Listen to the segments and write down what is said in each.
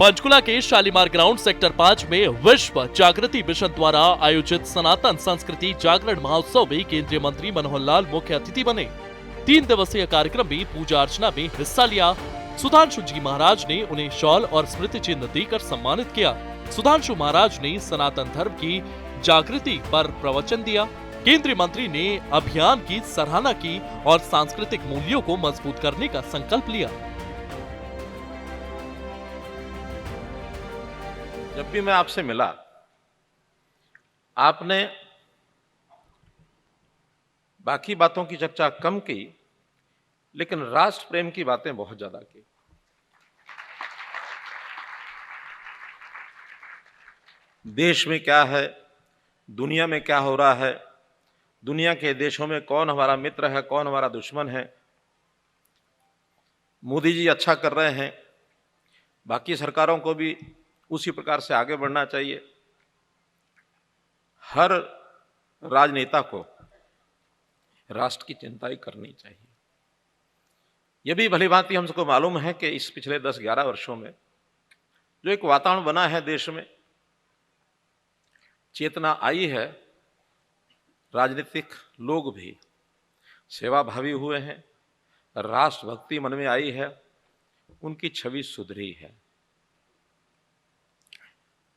पंचकुला के Shalimar ground sector 5 में विश्व जागृति मिशन द्वारा आयोजित सनातन संस्कृति जागरण महोत्सव में केंद्रीय मंत्री मनोहर लाल मुख्य अतिथि बने। 3 दिवसीय कार्यक्रम में पूजा अर्चना में हिस्सा लिया। सुधांशु जी महाराज ने उन्हें शॉल और स्मृति चिन्ह देकर सम्मानित किया। सुधांशु महाराज ने सनातन धर्म की जागृति पर प्रवचन दिया। केंद्रीय मंत्री ने अभियान की सराहना की और सांस्कृतिक मूल्यों को मजबूत करने का संकल्प लिया। जब भी मैं आपसे मिला, आपने बाकी बातों की चर्चा कम की, लेकिन राष्ट्र प्रेम की बातें बहुत ज्यादा की। देश में क्या है, दुनिया में क्या हो रहा है, दुनिया के देशों में कौन हमारा मित्र है, कौन हमारा दुश्मन है। मोदी जी अच्छा कर रहे हैं, बाकी सरकारों को भी उसी प्रकार से आगे बढ़ना चाहिए। हर राजनेता को राष्ट्र की चिंता ही करनी चाहिए। यह भी भली भांति हम सबको मालूम है कि इस पिछले 10-11 वर्षों में जो एक वातावरण बना है देश में, चेतना आई है, राजनीतिक लोग भी सेवाभावी हुए हैं, राष्ट्रभक्ति मन में आई है, उनकी छवि सुधरी है।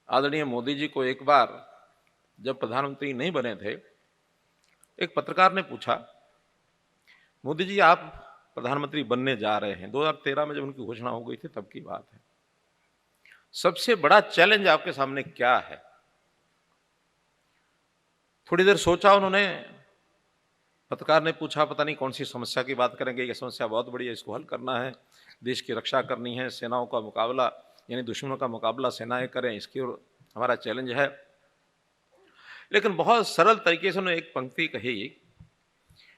आदरणीय मोदी जी को एक बार जब प्रधानमंत्री नहीं बने थे, एक पत्रकार ने पूछा, मोदी जी आप प्रधानमंत्री बनने जा रहे हैं। 2013 में जब उनकी घोषणा हो गई थी तब की बात है। सबसे बड़ा चैलेंज आपके सामने क्या है? थोड़ी देर सोचा उन्होंने। पत्रकार ने पूछा, पता नहीं कौन सी समस्या की बात करेंगे, ये समस्या बहुत बड़ी है, इसको हल करना है, देश की रक्षा करनी है, सेनाओं का मुकाबला यानी दुश्मनों का मुकाबला सेनाएं करें, इसकी ओर हमारा चैलेंज है। लेकिन बहुत सरल तरीके से उन्होंने एक पंक्ति कही,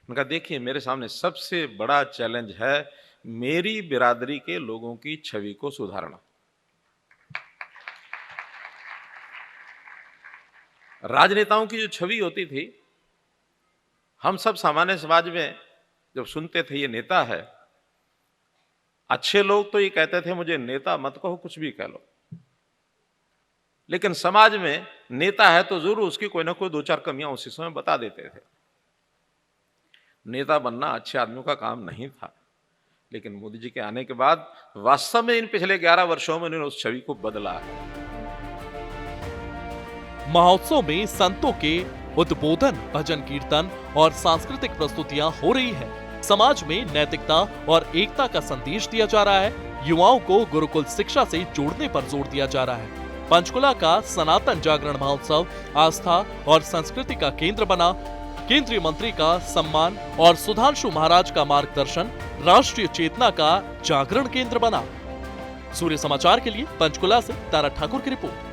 उनका देखिए मेरे सामने सबसे बड़ा चैलेंज है मेरी बिरादरी के लोगों की छवि को सुधारना। राजनेताओं की जो छवि होती थी, हम सब सामान्य समाज में जब सुनते थे ये नेता है, अच्छे लोग तो ये कहते थे मुझे नेता मत कहो, कुछ भी कह लो, लेकिन समाज में नेता है तो जरूर उसकी कोई ना कोई 2-4 कमियां उसी समय बता देते थे। नेता बनना अच्छे आदमियों का काम नहीं था, लेकिन मोदी जी के आने के बाद वास्तव में इन पिछले 11 वर्षों में उन्होंने उस छवि को बदला है। महोत्सव में संतों के उद्बोधन, भजन कीर्तन और सांस्कृतिक प्रस्तुतियां हो रही है। समाज में नैतिकता और एकता का संदेश दिया जा रहा है। युवाओं को गुरुकुल शिक्षा से जोड़ने पर जोर दिया जा रहा है। पंचकुला का सनातन जागरण महोत्सव आस्था और संस्कृति का केंद्र बना। केंद्रीय मंत्री का सम्मान और सुधांशु महाराज का मार्गदर्शन राष्ट्रीय चेतना का जागरण केंद्र बना। सूर्य समाचार के लिए पंचकुला से तारा ठाकुर की रिपोर्ट।